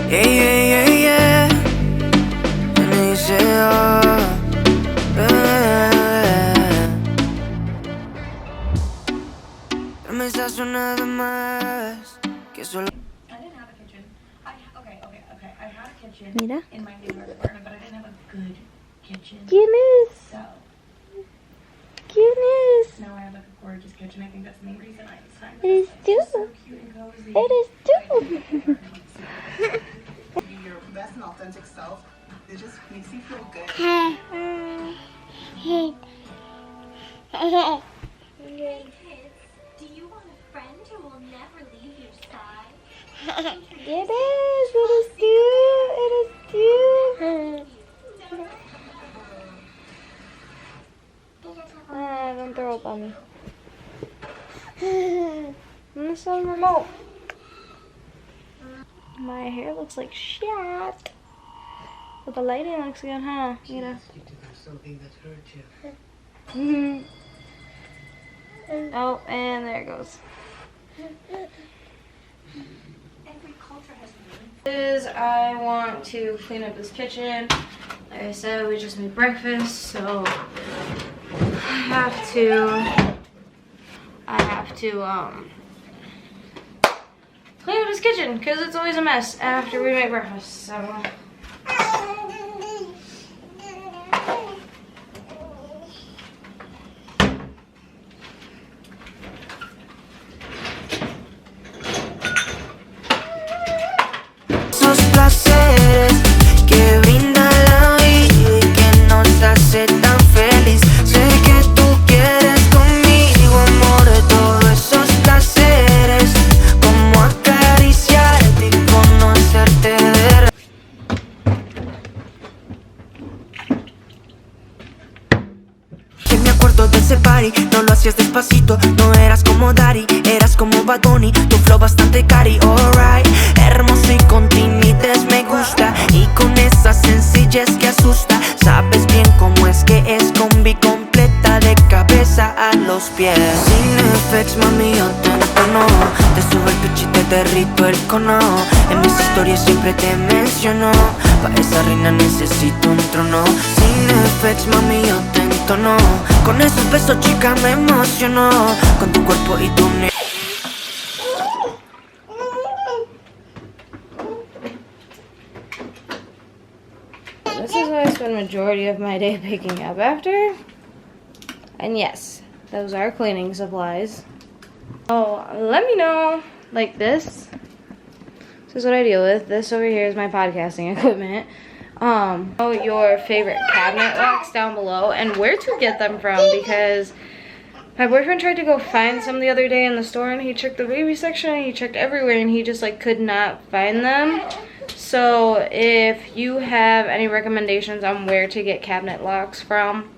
Yeah, yeah, yeah, yeah. And they say, oh, yeah. Me estás nada más que solo. I didn't have a kitchen. Okay. I had a kitchen Mira. in my new apartment, but I didn't have a good kitchen. ¿Quién es? So ¿Quién es? now I have like a gorgeous kitchen. I think that's the main reason I decided. Eres tú. So cute and cozy. Eres tú. Be your best and authentic self. It just makes you feel good. Hey kids, do you want a friend who will never leave your side? Eres tú. Eres tú. Don't throw up on me. This is the remote. My hair looks like shit. But the lighting looks good, huh? You know. Something that hurt you. Oh, and there it goes. Every culture has I want to clean up this kitchen. Like I said, we just made breakfast, so I have to clean up this kitchen because it's always a mess after we make breakfast. So. Esos placeres que brinda la vida y que nos hace tan feliz. Sé que tú quieres conmigo, amor, todos esos placeres, como acariciarte y conocerte de que me acuerdo de ese party, no lo hacías despacito, no eras como Daddy, eras como Bad Bunny, tu flow bastante cari, alright, hermoso y con timides me gusta, y con esa sencillez que asusta, sabes bien cómo es que es combi completa de cabeza a los pies. Sin effects, mami, yo te entono, te subo el pitch y te derrito el cono, en mis historias siempre te menciono, pa' esa reina necesito un trono. Sin effects, mami, yo te entono, con esos besos chica me emocionó, con tu cuerpo y tu ne. This is what I spend majority of my day picking up after. And yes, those are cleaning supplies. Oh, let me know, like this. This is what I deal with. This over here is my podcasting equipment. Your favorite cabinet locks down below and where to get them from, because my boyfriend tried to go find some the other day in the store and he checked the baby section and he checked everywhere and he just like could not find them. So if you have any recommendations on where to get cabinet locks from,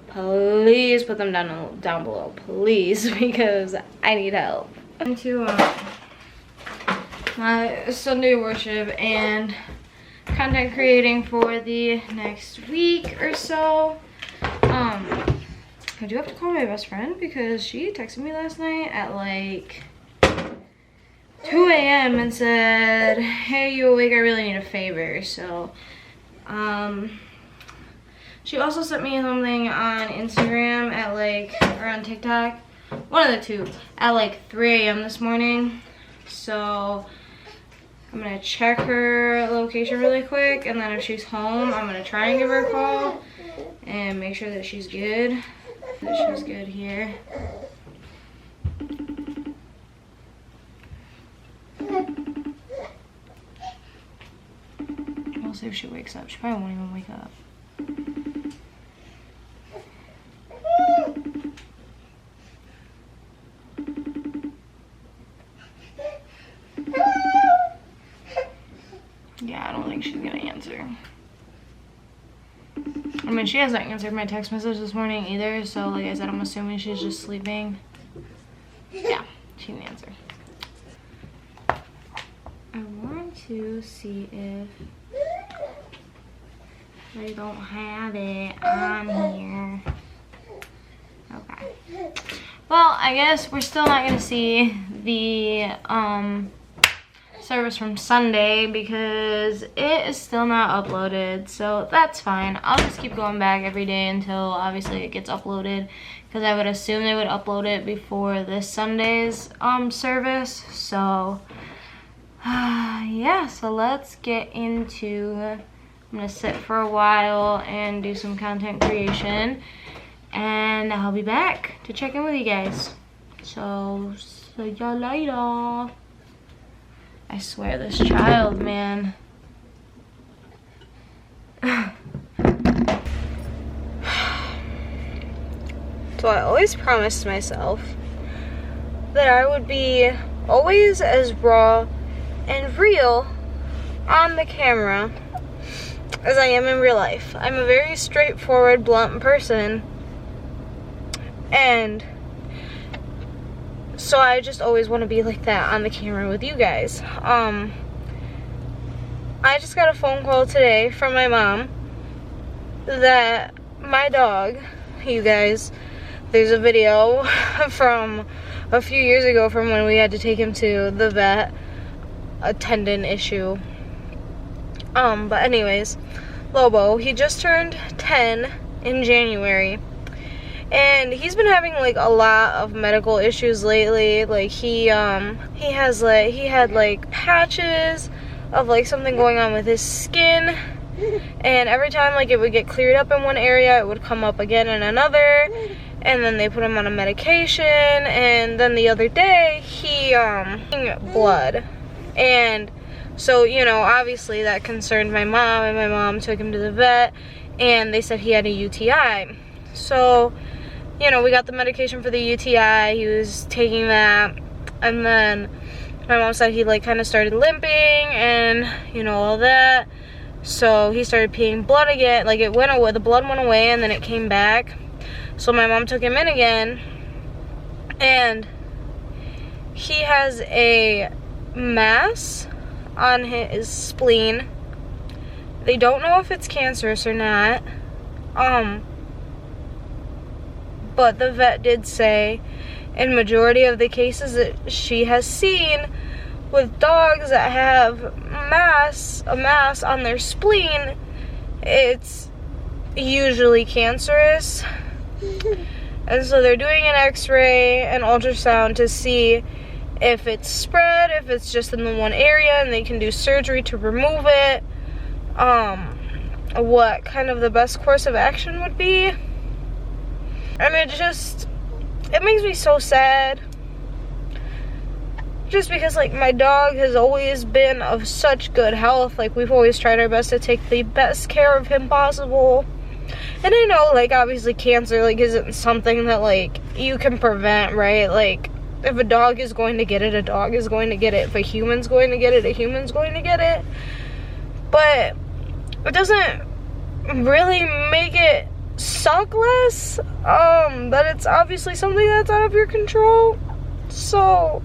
please put them down below, please, because I need help. Into my Sunday worship and content creating for the next week or so. I do have to call my best friend because she texted me last night at like 2 a.m. and said, hey, you awake? I really need a favor. So she also sent me something on Instagram at like, or on TikTok, one of the two, at like 3 a.m. this morning. So I'm gonna check her location really quick, and then if she's home, I'm gonna try and give her a call and make sure that she's good. That she's good here. We'll see if she wakes up. She probably won't even wake up. Yeah, I don't think she's gonna answer. I mean, she hasn't answered my text message this morning either, so like I said, I'm assuming she's just sleeping. Yeah, she didn't answer. I want to see if I don't have it on here. Okay. Well, I guess we're still not gonna see the service from Sunday because it is still not uploaded, so that's fine. I'll just keep going back every day until obviously it gets uploaded, because I would assume they would upload it before this Sunday's service. So yeah, so let's get into, I'm gonna sit for a while and do some content creation, and I'll be back to check in with you guys. So see y'all later. I swear, this child, man. So I always promised myself that I would be always as raw and real on the camera as I am in real life. I'm a very straightforward, blunt person, and so I just always want to be like that on the camera with you guys. I just got a phone call today from my mom that my dog, you guys, there's a video from a few years ago from when we had to take him to the vet, a tendon issue. But anyways, Lobo, he just turned 10 in January. And he's been having like a lot of medical issues lately. Like he had like patches of like something going on with his skin, and every time like it would get cleared up in one area, it would come up again in another, and then they put him on a medication. And then the other day he blood, and so, you know, obviously that concerned my mom, and my mom took him to the vet, and they said he had a UTI. So, you know, we got the medication for the UTI, he was taking that, and then my mom said he like kind of started limping and, you know, all that. So he started peeing blood again, like it went away, the blood went away and then it came back. So my mom took him in again, and he has a mass on his spleen. They don't know if it's cancerous or not. But the vet did say, in majority of the cases that she has seen with dogs that have a mass on their spleen, it's usually cancerous. And so they're doing an x-ray and ultrasound to see if it's spread, if it's just in the one area, and they can do surgery to remove it. What kind of the best course of action would be. And it makes me so sad. Just because, like, my dog has always been of such good health. Like, we've always tried our best to take the best care of him possible. And I know, like, obviously cancer, like, isn't something that, like, you can prevent, right? Like, if a dog is going to get it, a dog is going to get it. If a human's going to get it, a human's going to get it. But it doesn't really make it suck less, that it's obviously something that's out of your control. So,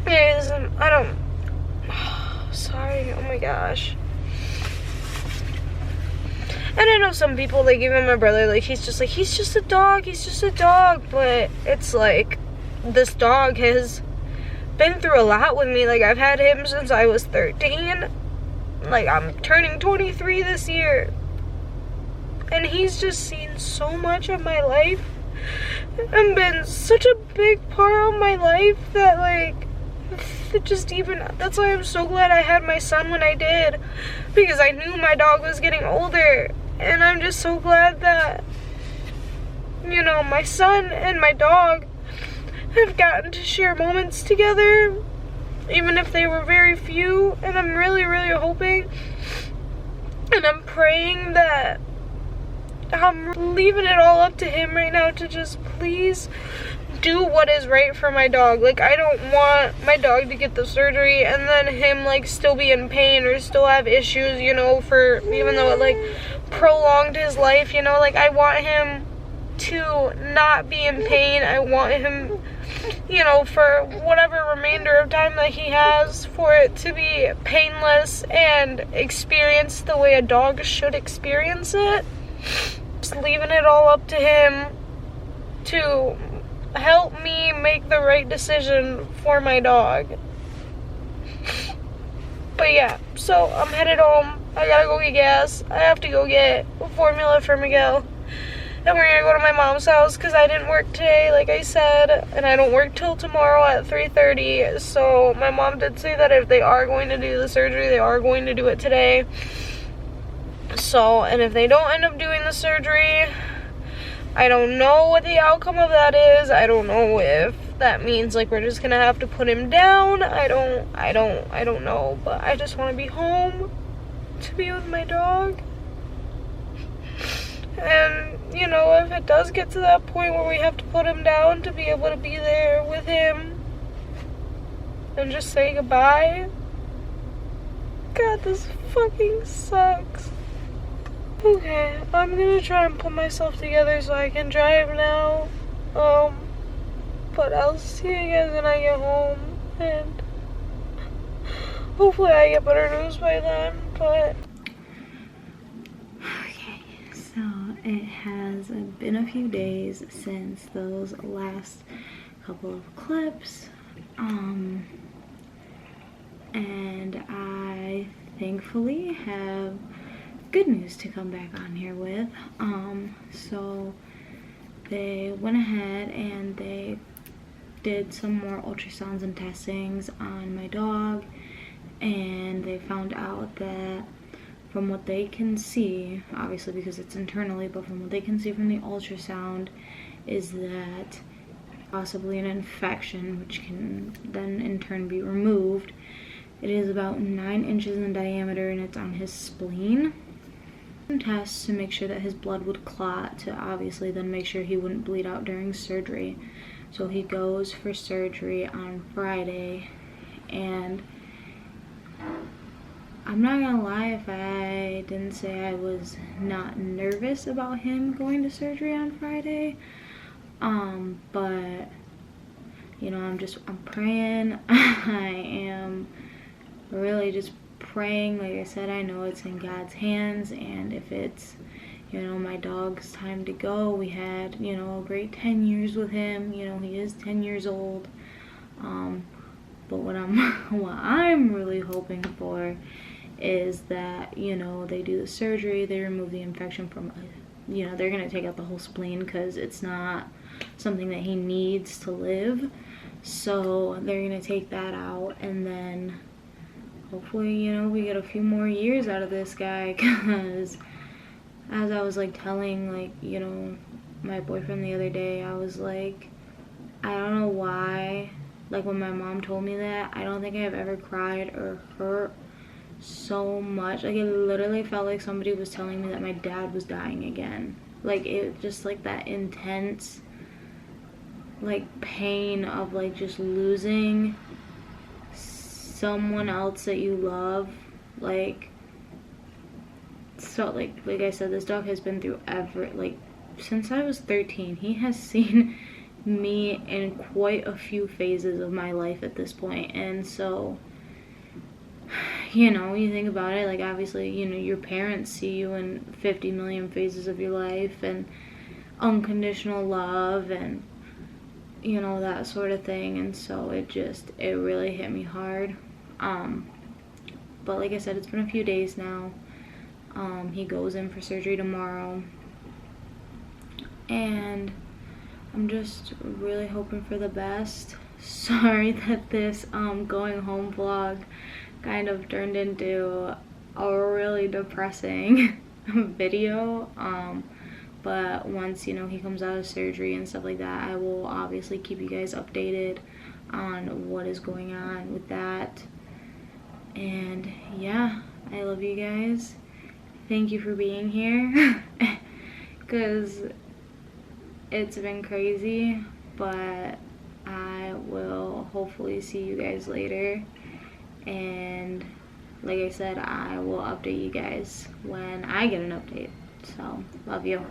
anyways, sorry, oh my gosh. And I know some people, like, even my brother, like, he's just a dog, but it's like, this dog has been through a lot with me. Like, I've had him since I was 13. Like, I'm turning 23 this year, and he's just seen so much of my life and been such a big part of my life that, like, that's why I'm so glad I had my son when I did, because I knew my dog was getting older. And I'm just so glad that, you know, my son and my dog have gotten to share moments together, even if they were very few. And I'm really, really hoping, and I'm praying that I'm leaving it all up to him right now to just please do what is right for my dog. Like, I don't want my dog to get the surgery and then him, like, still be in pain or still have issues, you know, for, even though it, like, prolonged his life, you know. Like, I want him to not be in pain. I want him, you know, for whatever remainder of time that he has, for it to be painless and experience the way a dog should experience it. Just leaving it all up to him to help me make the right decision for my dog. But yeah, so I'm headed home. I gotta go get gas. I have to go get formula for Miguel. And we're gonna go to my mom's house because I didn't work today, like I said, and I don't work till tomorrow at 3:30. So my mom did say that if they are going to do the surgery, they are going to do it today. So, and if they don't end up doing the surgery, I don't know what the outcome of that is. I don't know if that means like we're just gonna have to put him down. I don't know, but I just want to be home to be with my dog. And you know, if it does get to that point where we have to put him down, to be able to be there with him and just say goodbye. God, this fucking sucks. Okay, I'm gonna try and put myself together so I can drive now. But I'll see you guys when I get home, and hopefully I get better news by then, but... Okay, so it has been a few days since those last couple of clips, and I thankfully have good news to come back on here with. So they went ahead and they did some more ultrasounds and testings on my dog, and they found out that from what they can see, obviously because it's internally, but from what they can see from the ultrasound, is that possibly an infection, which can then in turn be removed. It is about 9 inches in diameter, and it's on his spleen. Tests to make sure that his blood would clot, to obviously then make sure he wouldn't bleed out during surgery. So he goes for surgery on Friday, and I'm not gonna lie if I didn't say I was not nervous about him going to surgery on Friday. But you know, I'm praying. I am really just praying. Like I said, I know it's in God's hands, and if it's, you know, my dog's time to go, we had, you know, a great 10 years with him. You know, he is 10 years old. But what I'm really hoping for is that, you know, they do the surgery, they remove the infection from, you know, they're gonna take out the whole spleen because it's not something that he needs to live. So they're gonna take that out, and then hopefully, you know, we get a few more years out of this guy, because as I was like telling, like, you know, my boyfriend the other day, I was like, I don't know why, like when my mom told me that, I don't think I've ever cried or hurt so much. Like it literally felt like somebody was telling me that my dad was dying again. Like it just like that intense like pain of like just losing someone else that you love. Like, so like I said, this dog has been through like since I was 13. He has seen me in quite a few phases of my life at this point. And so, you know, you think about it, like obviously, you know, your parents see you in 50 million phases of your life, and unconditional love, and you know, that sort of thing. And so it really hit me hard. But like I said, it's been a few days now. He goes in for surgery tomorrow, and I'm just really hoping for the best. Sorry that this going home vlog kind of turned into a really depressing video. But once, you know, he comes out of surgery and stuff like that, I will obviously keep you guys updated on what is going on with that. And yeah, I love you guys. Thank you for being here, because it's been crazy, but I will hopefully see you guys later. And like I said, I will update you guys when I get an update. So, love you.